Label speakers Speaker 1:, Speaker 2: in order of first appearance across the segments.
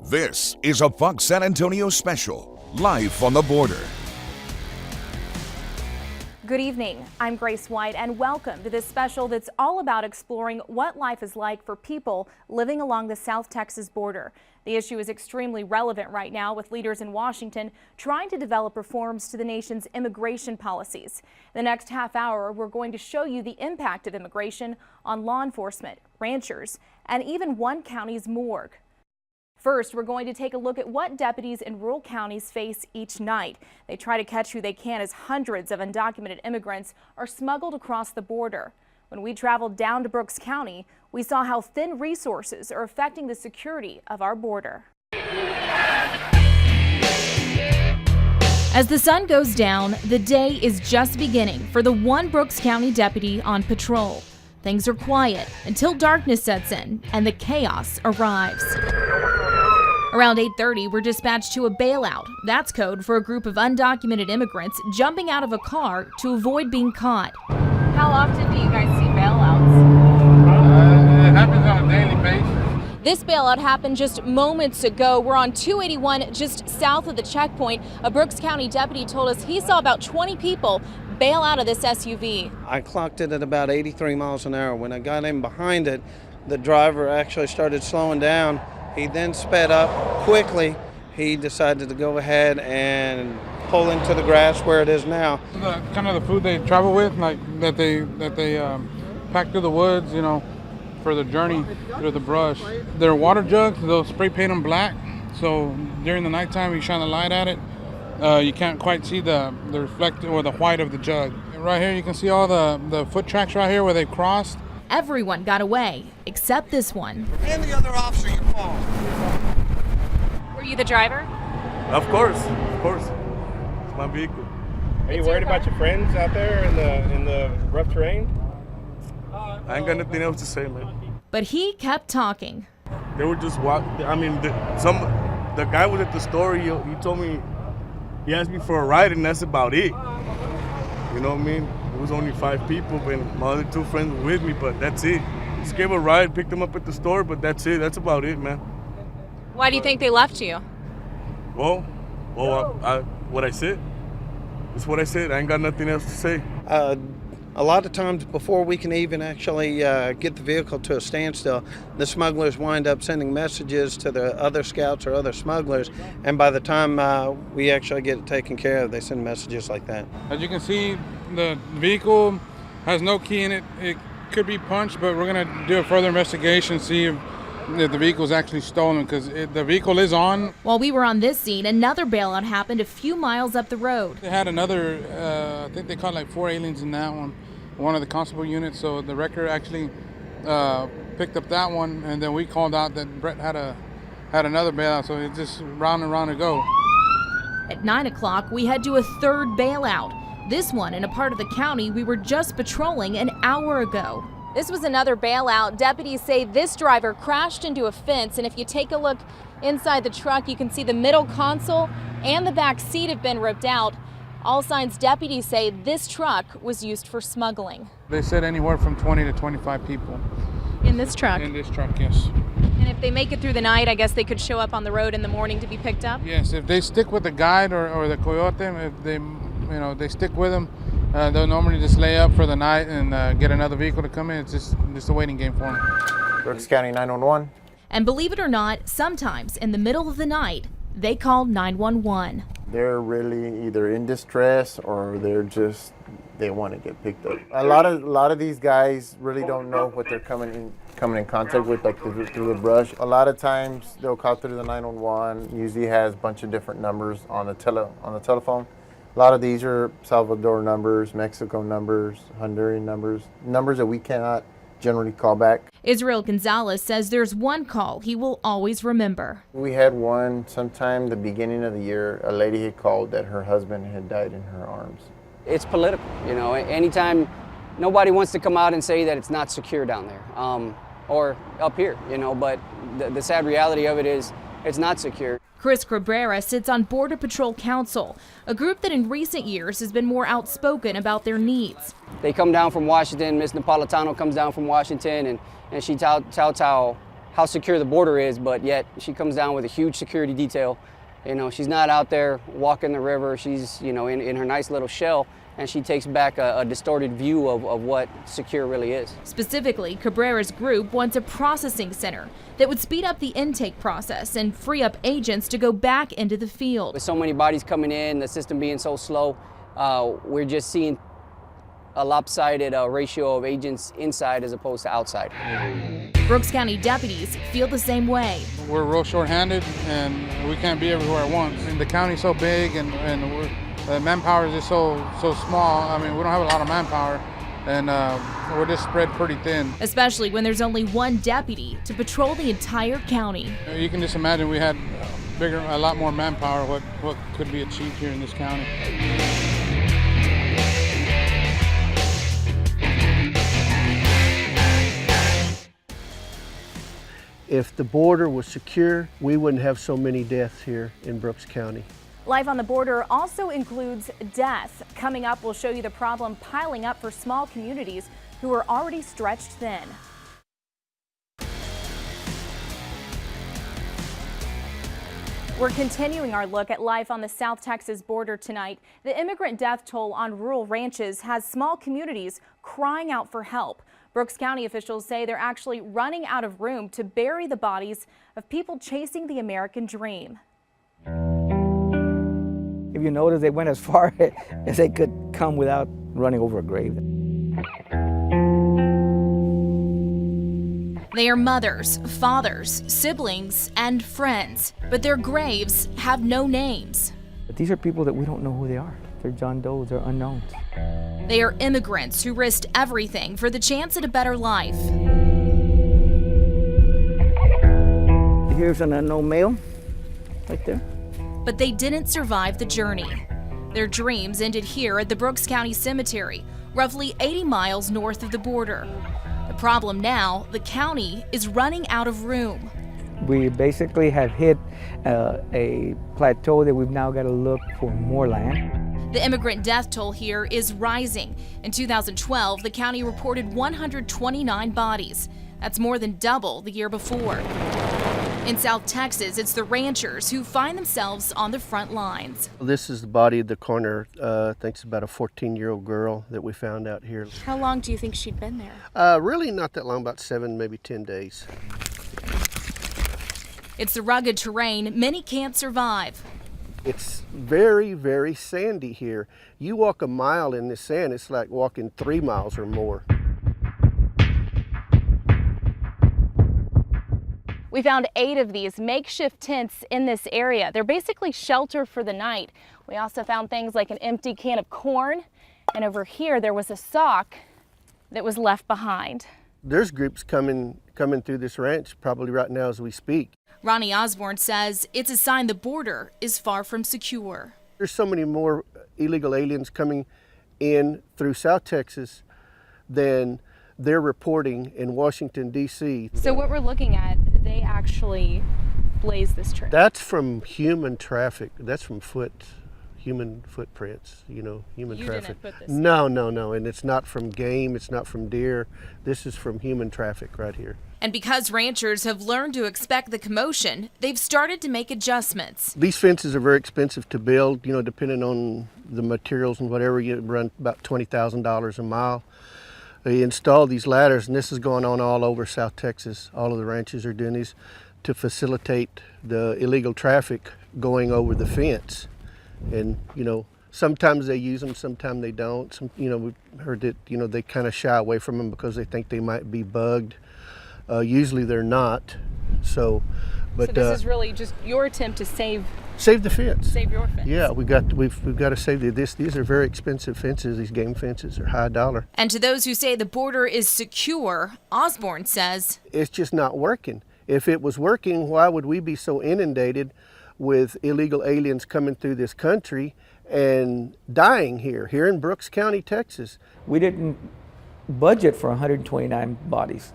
Speaker 1: This is a Fox San Antonio special, live on the border.
Speaker 2: Good evening, I'm Grace White and welcome to this special that's all about exploring what life is like for people living along the South Texas border. The issue is extremely relevant right now with leaders in Washington trying to develop reforms to the nation's immigration policies. In the next half hour, we're going to show you the impact of immigration on law enforcement, ranchers, and even one county's morgue. First, we're going to take a look at what deputies in rural counties face each night. They try to catch who they can as hundreds of undocumented immigrants are smuggled across the border. When we traveled down to Brooks County, we saw how thin resources are affecting the security of our border. As the sun goes down, the day is just beginning for the one Brooks County deputy on patrol. Things are quiet until darkness sets in and the chaos arrives. Around 8:30, we're dispatched to a bailout. That's code for a group of undocumented immigrants jumping out of a car to avoid being caught. How often do you guys see bailouts?
Speaker 3: It happens on a daily basis.
Speaker 2: This bailout happened just moments ago. We're on 281 just south of the checkpoint. A Brooks County deputy told us he saw about 20 people bail out of this SUV.
Speaker 4: I clocked it at about 83 miles an hour. When I got in behind it, the driver actually started slowing down. He then sped up quickly. He decided to go ahead and pull into the grass where it is now.
Speaker 3: Kind of the food they travel with, like that they pack through the woods, you know, for the journey through the brush. Their water jugs, they'll spray paint them black. So during the nighttime, you shine the light at it, you can't quite see the reflect or the white of the jug. Right here, you can see all the foot tracks right here where they crossed.
Speaker 2: Everyone got away, except this one.
Speaker 4: And the other officer you called.
Speaker 2: Were you the driver?
Speaker 5: Of course. It's my vehicle.
Speaker 6: Are you worried about your friends out there in the rough terrain?
Speaker 5: I ain't got nothing else to say, man.
Speaker 2: But he kept talking.
Speaker 5: They were just walking. I mean, the guy was at the store. He told me, he asked me for a ride, and that's about it. You know what I mean? It was only 5 people, and my other 2 friends were with me, but that's it. Just gave a ride, picked them up at the store, but that's it. That's about it, man.
Speaker 2: Why do you think they left you?
Speaker 5: Well, what I said. It's what I said. I ain't got nothing else to say.
Speaker 4: A lot of times before we can even actually get the vehicle to a standstill, the smugglers wind up sending messages to the other scouts or other smugglers, and by the time we actually get it taken care of, they send messages like that.
Speaker 3: As you can see, the vehicle has no key in it. It could be punched, but we're going to do a further investigation, see if the vehicle is actually stolen, because the vehicle is on.
Speaker 2: While we were on this scene, another bailout happened a few miles up the road.
Speaker 3: They had another, I think they caught like 4 aliens in that one of the constable units. So the wrecker actually picked up that one, and then we called out that Brett had another bailout, so it's just round and round to go.
Speaker 2: At 9 o'clock, we head to a third bailout. This one in a part of the county we were just patrolling an hour ago. This was another bailout. Deputies say this driver crashed into a fence, and if you take a look inside the truck, you can see the middle console and the back seat have been ripped out. All signs deputies say this truck was used for smuggling.
Speaker 3: They said anywhere from 20 to 25 people.
Speaker 2: In this truck?
Speaker 3: In this truck, yes.
Speaker 2: And if they make it through the night, I guess they could show up on the road in the morning to be picked up?
Speaker 3: Yes, if they stick with the guide or the coyote, if they stick with them, they'll normally just lay up for the night and get another vehicle to come in. It's just a waiting game for them.
Speaker 6: Brooks County 911.
Speaker 2: And believe it or not, sometimes in the middle of the night, they call 911.
Speaker 6: They're really either in distress or they want to get picked up. A lot of these guys really don't know what they're coming in contact with, like through the brush. A lot of times they'll call through the 911. Usually has a bunch of different numbers on the telephone. A lot of these are Salvador numbers, Mexico numbers, Honduran numbers that we cannot generally call back.
Speaker 2: Israel Gonzalez says there's one call he will always remember.
Speaker 6: We had one sometime the beginning of the year. A lady had called that her husband had died in her arms.
Speaker 7: It's political, you know. Anytime, nobody wants to come out and say that it's not secure down there or up here, you know, but the sad reality of it is it's not secure.
Speaker 2: Chris Cabrera sits on Border Patrol Council, a group that in recent years has been more outspoken about their needs.
Speaker 7: They come down from Washington. Ms. Napolitano comes down from Washington, and she how secure the border is, but yet she comes down with a huge security detail. You know, she's not out there walking the river. She's, you know, in her nice little shell, and she takes back a distorted view of what secure really is.
Speaker 2: Specifically, Cabrera's group wants a processing center that would speed up the intake process and free up agents to go back into the field.
Speaker 7: With so many bodies coming in, the system being so slow, we're just seeing a lopsided ratio of agents inside as opposed to outside.
Speaker 2: Brooks County deputies feel the same way.
Speaker 3: We're real short-handed, and we can't be everywhere at once. And the county's so big, and the manpower is just so small. I mean, we don't have a lot of manpower, and we're just spread pretty thin.
Speaker 2: Especially when there's only one deputy to patrol the entire county.
Speaker 3: You can just imagine we had a lot more manpower, what could be achieved here in this county.
Speaker 8: If the border was secure, we wouldn't have so many deaths here in Brooks County.
Speaker 2: Life on the border also includes death. Coming up, we'll show you the problem piling up for small communities who are already stretched thin. We're continuing our look at life on the South Texas border tonight. The immigrant death toll on rural ranches has small communities crying out for help. Brooks County officials say they're actually running out of room to bury the bodies of people chasing the American dream.
Speaker 9: If you notice, they went as far as they could come without running over a grave.
Speaker 2: They are mothers, fathers, siblings, and friends, but their graves have no names.
Speaker 9: But these are people that we don't know who they are. They're John Does, they're unknowns.
Speaker 2: They are immigrants who risked everything for the chance at a better life.
Speaker 9: Here's an unknown male, right there.
Speaker 2: But they didn't survive the journey. Their dreams ended here at the Brooks County Cemetery, roughly 80 miles north of the border. The problem now, the county is running out of room.
Speaker 9: We basically have hit a plateau that we've now got to look for more land.
Speaker 2: The immigrant death toll here is rising. In 2012, the county reported 129 bodies. That's more than double the year before. In South Texas, it's the ranchers who find themselves on the front lines.
Speaker 8: This is the body of the coroner. I think it's about a 14-year-old girl that we found out here.
Speaker 2: How long do you think she'd been there?
Speaker 8: Really not that long, about 7, maybe 10 days.
Speaker 2: It's the rugged terrain many can't survive.
Speaker 8: It's very, very sandy here. You walk a mile in this sand, it's like walking 3 miles or more.
Speaker 2: We found 8 of these makeshift tents in this area. They're basically shelter for the night. We also found things like an empty can of corn, and over here there was a sock that was left behind.
Speaker 8: There's groups coming through this ranch probably right now as we speak.
Speaker 2: Ronnie Osborne says it's a sign the border is far from secure.
Speaker 8: There's so many more illegal aliens coming in through South Texas than they're reporting in Washington, D.C.
Speaker 2: So what we're looking at, they actually blaze this trail.
Speaker 8: That's from human traffic. That's from human footprints, human traffic.
Speaker 2: Didn't put this
Speaker 8: No. And it's not from game, it's not from deer. This is from human traffic right here.
Speaker 2: And because ranchers have learned to expect the commotion, they've started to make adjustments.
Speaker 8: These fences are very expensive to build, depending on the materials and whatever. You run about $20,000 a mile. They install these ladders, and this is going on all over South Texas. All of the ranches are doing these to facilitate the illegal traffic going over the fence. And, sometimes they use them, sometimes they don't. We've heard that, they kind of shy away from them because they think they might be bugged. Usually they're not. So
Speaker 2: this is really just your attempt to save
Speaker 8: the fence.
Speaker 2: Save your fence.
Speaker 8: Yeah, we've got to save this. These are very expensive fences. These game fences are high dollar.
Speaker 2: And to those who say the border is secure, Osborne says
Speaker 8: it's just not working. If it was working, why would we be so inundated with illegal aliens coming through this country and dying here in Brooks County, Texas?
Speaker 9: We didn't budget for 129 bodies,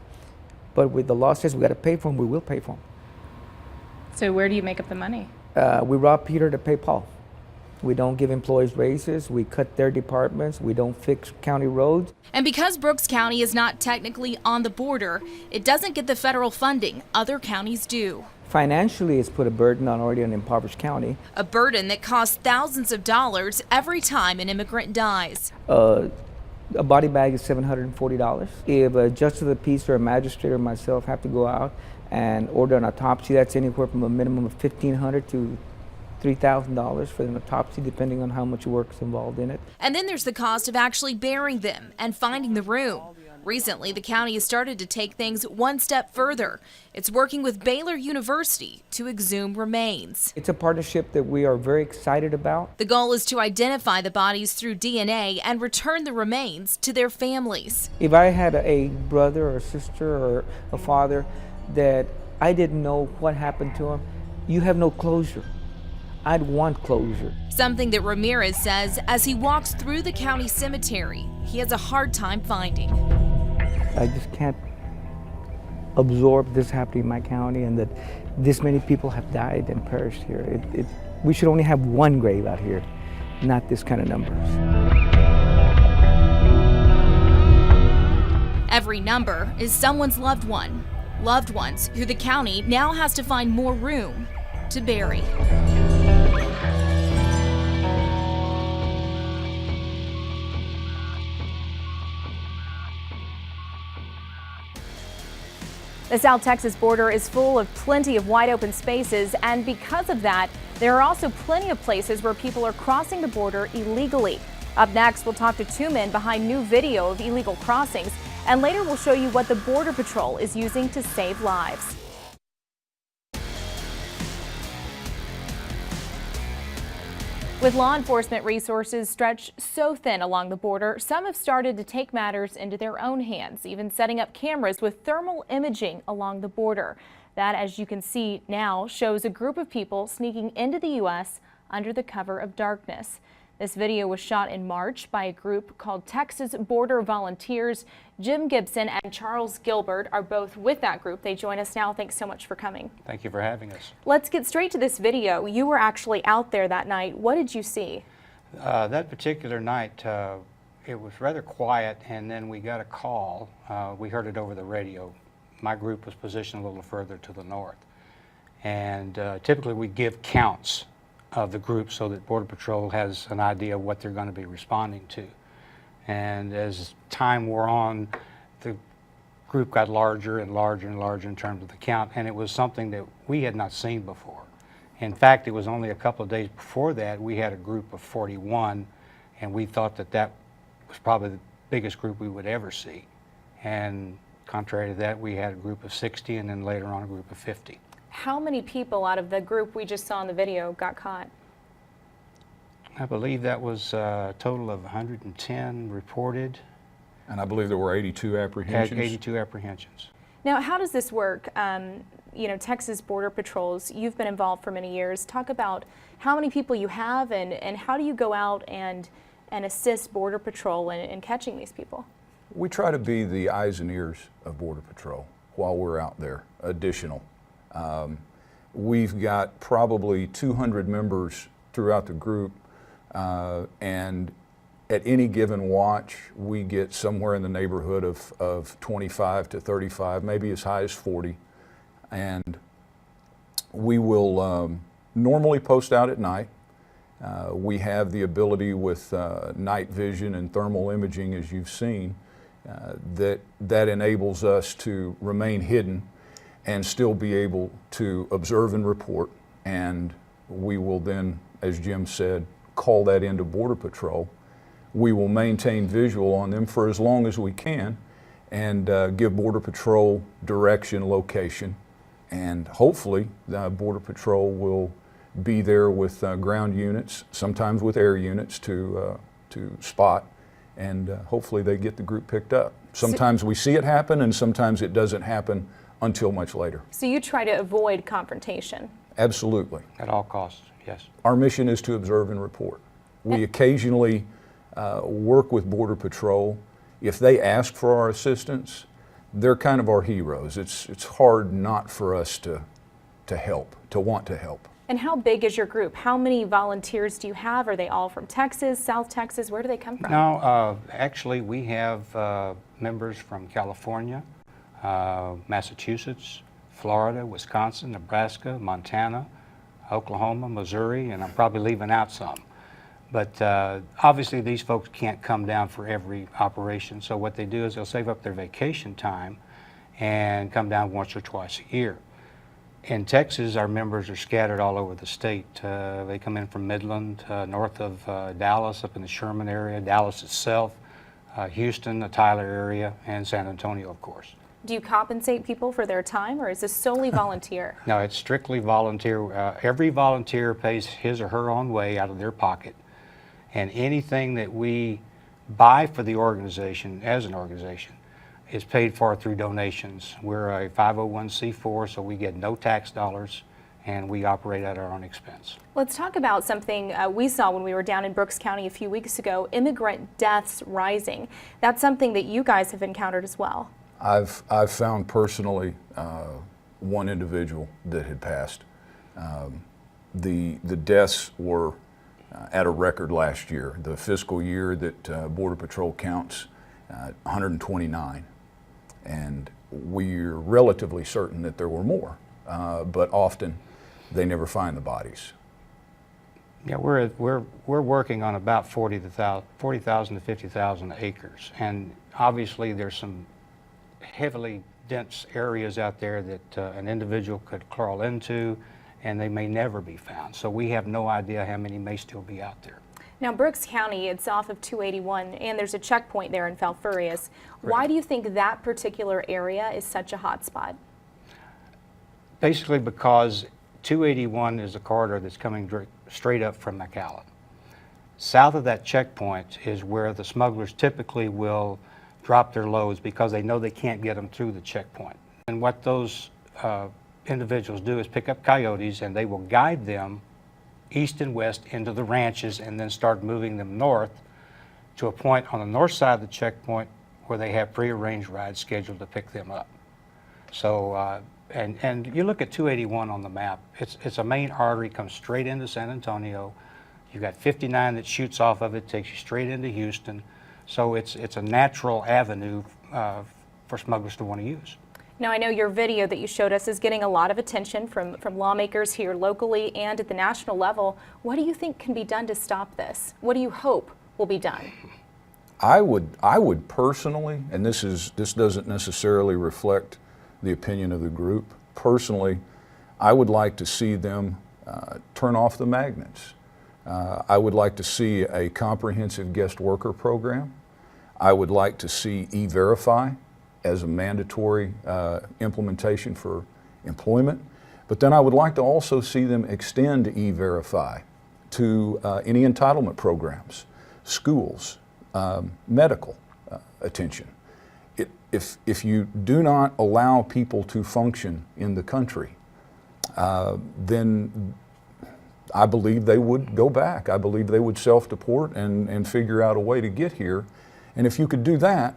Speaker 9: but with the law says we got to pay for them, we will pay for them.
Speaker 2: So where do you make up the money?
Speaker 9: We rob Peter to pay Paul. We don't give employees raises. We cut their departments. We don't fix county roads.
Speaker 2: And because Brooks County is not technically on the border, it doesn't get the federal funding other counties do.
Speaker 9: Financially, it's put a burden on already an impoverished county.
Speaker 2: A burden that costs thousands of dollars every time an immigrant dies.
Speaker 9: A body bag is $740. If a justice of the peace or a magistrate or myself have to go out and order an autopsy, that's anywhere from a minimum of $1,500 to $3,000 for an autopsy, depending on how much work is involved in it.
Speaker 2: And then there's the cost of actually burying them and finding the room. Recently, the county has started to take things one step further. It's working with Baylor University to exhume remains.
Speaker 9: It's a partnership that we are very excited about.
Speaker 2: The goal is to identify the bodies through DNA and return the remains to their families.
Speaker 9: If I had a brother or sister or a father that I didn't know what happened to him, you have no closure. I'd want closure.
Speaker 2: Something that Ramirez says as he walks through the county cemetery, he has a hard time finding.
Speaker 9: I just can't absorb this happening in my county and that this many people have died and perished here. We should only have one grave out here, not this kind of numbers.
Speaker 2: Every number is someone's loved one. Loved ones who the county now has to find more room to bury. The South Texas border is full of plenty of wide open spaces, and because of that, there are also plenty of places where people are crossing the border illegally. Up next, we'll talk to two men behind new video of illegal crossings, and later we'll show you what the Border Patrol is using to save lives. With law enforcement resources stretched so thin along the border, some have started to take matters into their own hands, even setting up cameras with thermal imaging along the border. That, as you can see now, shows a group of people sneaking into the U.S. under the cover of darkness. This video was shot in March by a group called Texas Border Volunteers. Jim Gibson and Charles Gilbert are both with that group. They join us now. Thanks so much for coming.
Speaker 10: Thank you for having us.
Speaker 2: Let's get straight to this video. You were actually out there that night. What did you see?
Speaker 10: That particular night, it was rather quiet, and then we got a call. We heard it over the radio. My group was positioned a little further to the north. And typically we give counts of the group so that Border Patrol has an idea of what they're going to be responding to. And as time wore on, the group got larger and larger and larger in terms of the count, and it was something that we had not seen before. In fact, it was only a couple of days before that we had a group of 41, and we thought that that was probably the biggest group we would ever see. And contrary to that, we had a group of 60, and then later on a group of 50.
Speaker 2: How many people out of the group we just saw in the video got caught?
Speaker 10: I believe that was a total of 110 reported.
Speaker 11: And I believe there were 82 apprehensions.
Speaker 10: 82 apprehensions.
Speaker 2: Now, how does this work? You know, Texas Border Patrols, you've been involved for many years. Talk about how many people you have and how do you go out and assist Border Patrol in catching these people?
Speaker 11: We try to be the eyes and ears of Border Patrol while we're out there, additional. We've got probably 200 members throughout the group, and at any given watch, we get somewhere in the neighborhood of 25 to 35, maybe as high as 40. And we will normally post out at night. We have the ability with night vision and thermal imaging, as you've seen, that enables us to remain hidden and still be able to observe and report. And we will then, as Jim said, call that into Border Patrol. We will maintain visual on them for as long as we can and give Border Patrol direction, location, and hopefully the Border Patrol will be there with ground units, sometimes with air units to spot, and hopefully they get the group picked up. Sometimes we see it happen and sometimes it doesn't happen until much later.
Speaker 2: So you try to avoid confrontation?
Speaker 11: Absolutely.
Speaker 10: At all costs, yes.
Speaker 11: Our mission is to observe and report. We occasionally work with Border Patrol. If they ask for our assistance, they're kind of our heroes. It's hard not for us to help, to want to help.
Speaker 2: And how big is your group? How many volunteers do you have? Are they all from Texas, South Texas? Where do they come from?
Speaker 10: No, actually we have members from California, Massachusetts, Florida, Wisconsin, Nebraska, Montana, Oklahoma, Missouri, and I'm probably leaving out some. But obviously these folks can't come down for every operation, so what they do is they'll save up their vacation time and come down once or twice a year. In Texas, our members are scattered all over the state. They come in from Midland, north of Dallas, up in the Sherman area, Dallas itself, Houston, the Tyler area, and San Antonio, of course.
Speaker 2: Do you compensate people for their time, or is this solely volunteer?
Speaker 10: No, it's strictly volunteer. Every volunteer pays his or her own way out of their pocket. And anything that we buy for the organization, as an organization, is paid for through donations. We're a 501c4, so we get no tax dollars, and we operate at our own expense.
Speaker 2: Let's talk about something we saw when we were down in Brooks County a few weeks ago, immigrant deaths rising. That's something that you guys have encountered as well.
Speaker 11: I've found personally one individual that had passed. The deaths were at a record last year. The fiscal year that Border Patrol counts, 129. And we're relatively certain that there were more, but often they never find the bodies.
Speaker 10: Yeah, we're working on about 40,000 to 50,000 acres, and obviously there's some heavily dense areas out there that an individual could crawl into, and they may never be found. So we have no idea how many may still be out there.
Speaker 2: Now, Brooks County, it's off of 281, and there's a checkpoint there in Falfurrias.
Speaker 10: Right.
Speaker 2: Why do you think that particular area is such a hot spot?
Speaker 10: Basically because 281 is a corridor that's coming straight up from McAllen. South of that checkpoint is where the smugglers typically will drop their loads because they know they can't get them through the checkpoint. And what those individuals do is pick up coyotes, and they will guide them east and west into the ranches and then start moving them north to a point on the north side of the checkpoint where they have prearranged rides scheduled to pick them up. So, and you look at 281 on the map, it's a main artery, comes straight into San Antonio. You've got 59 that shoots off of it, takes you straight into Houston. So it's a natural avenue for smugglers to want to use.
Speaker 2: Now, I know your video that you showed us is getting a lot of attention from lawmakers here locally and at the national level. What do you think can be done to stop this? What do you hope will be done?
Speaker 11: I would personally, and this doesn't necessarily reflect the opinion of the group, personally, I would like to see them turn off the magnets. I would like to see a comprehensive guest worker program. I would like to see E-Verify as a mandatory implementation for employment. But then I would like to also see them extend E-Verify to any entitlement programs, schools, medical attention. If you do not allow people to function in the country, then I believe they would go back. I believe they would self-deport and figure out a way to get here. And if you could do that,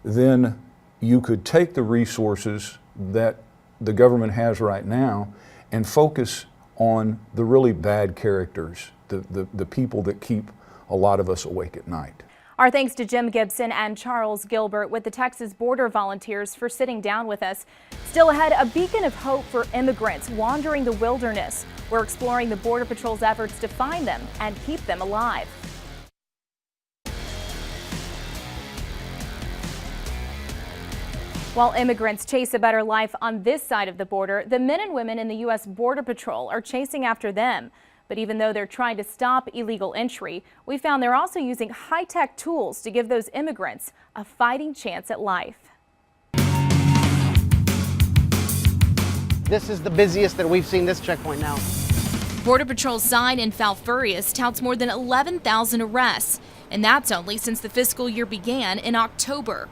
Speaker 11: then you could take the resources that the government has right now and focus on the really bad characters, the people that keep a lot of us awake at night.
Speaker 2: Our thanks to Jim Gibson and Charles Gilbert with the Texas Border Volunteers for sitting down with us. Still ahead, a beacon of hope for immigrants wandering the wilderness. We're exploring the Border Patrol's efforts to find them and keep them alive. While immigrants chase a better life on this side of the border, the men and women in the U.S. Border Patrol are chasing after them. But even though they're trying to stop illegal entry, we found they're also using high-tech tools to give those immigrants a fighting chance at life.
Speaker 12: This is the busiest that we've seen this checkpoint now.
Speaker 2: Border Patrol's sign in Falfurrias touts more than 11,000 arrests, and that's only since the fiscal year began in October.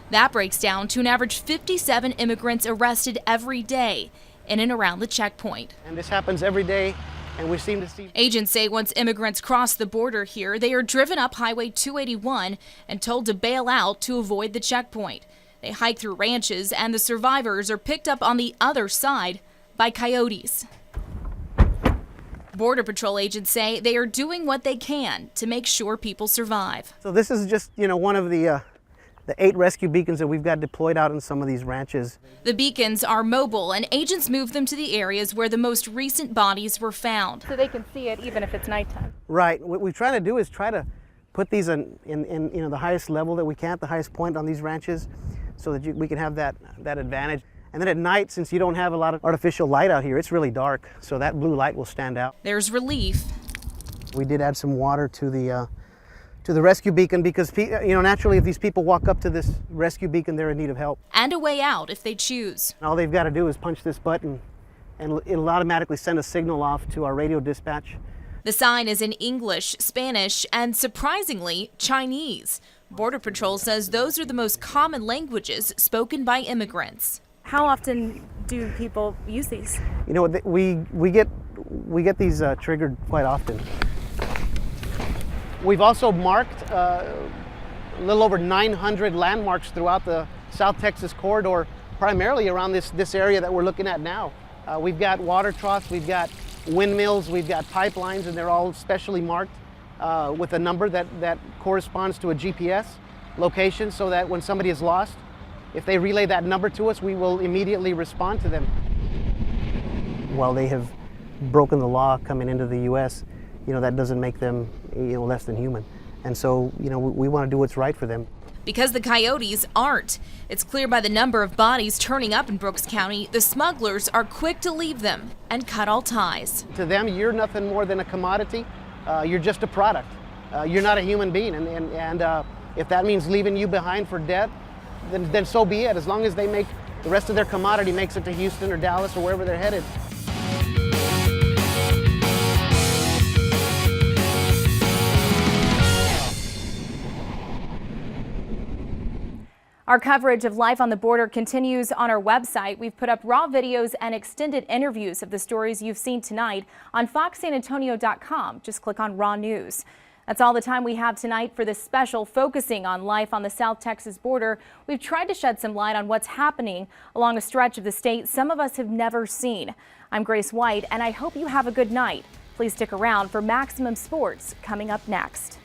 Speaker 2: That breaks down to an average 57 immigrants arrested every day in and around the checkpoint.
Speaker 12: And this happens every day. And we seem to see
Speaker 2: agents say once immigrants cross the border here, they are driven up Highway 281 and told to bail out to avoid the checkpoint. They hike through ranches, and the survivors are picked up on the other side by coyotes. Border Patrol agents say they are doing what they can to make sure people survive.
Speaker 12: So this is just, one of the 8 rescue beacons that we've got deployed out in some of these ranches.
Speaker 2: The beacons are mobile, and agents move them to the areas where the most recent bodies were found, so they can see it even if it's nighttime.
Speaker 12: Right. What we're trying to do is try to put these in the highest level that we can, the highest point on these ranches, so that we can have that advantage. And then at night, since you don't have a lot of artificial light out here, it's really dark, so that blue light will stand out.
Speaker 2: There's relief.
Speaker 12: We did add some water to the rescue beacon because, naturally, if these people walk up to this rescue beacon, they're in need of help.
Speaker 2: And a way out if they choose.
Speaker 12: All they've got to do is punch this button, and it'll automatically send a signal off to our radio dispatch.
Speaker 2: The sign is in English, Spanish, and surprisingly, Chinese. Border Patrol says those are the most common languages spoken by immigrants. How often do people use these?
Speaker 12: We get these triggered quite often. We've also marked a little over 900 landmarks throughout the South Texas corridor, primarily around this area that we're looking at now. We've got water troughs, we've got windmills, we've got pipelines, and they're all specially marked with a number that corresponds to a GPS location, so that when somebody is lost, if they relay that number to us, we will immediately respond to them. While they have broken the law coming into the U.S., that doesn't make them, less than human. And so, we want to do what's right for them.
Speaker 2: Because the coyotes aren't. It's clear by the number of bodies turning up in Brooks County, the smugglers are quick to leave them and cut all ties.
Speaker 12: To them, you're nothing more than a commodity. You're just a product. You're not a human being. And if that means leaving you behind for death, then so be it, as long as they make the rest of their commodity makes it to Houston or Dallas or wherever they're headed.
Speaker 2: Our coverage of life on the border continues on our website. We've put up raw videos and extended interviews of the stories you've seen tonight on foxsanantonio.com. Just click on Raw News. That's all the time we have tonight for this special focusing on life on the South Texas border. We've tried to shed some light on what's happening along a stretch of the state some of us have never seen. I'm Grace White, and I hope you have a good night. Please stick around for Maximum Sports coming up next.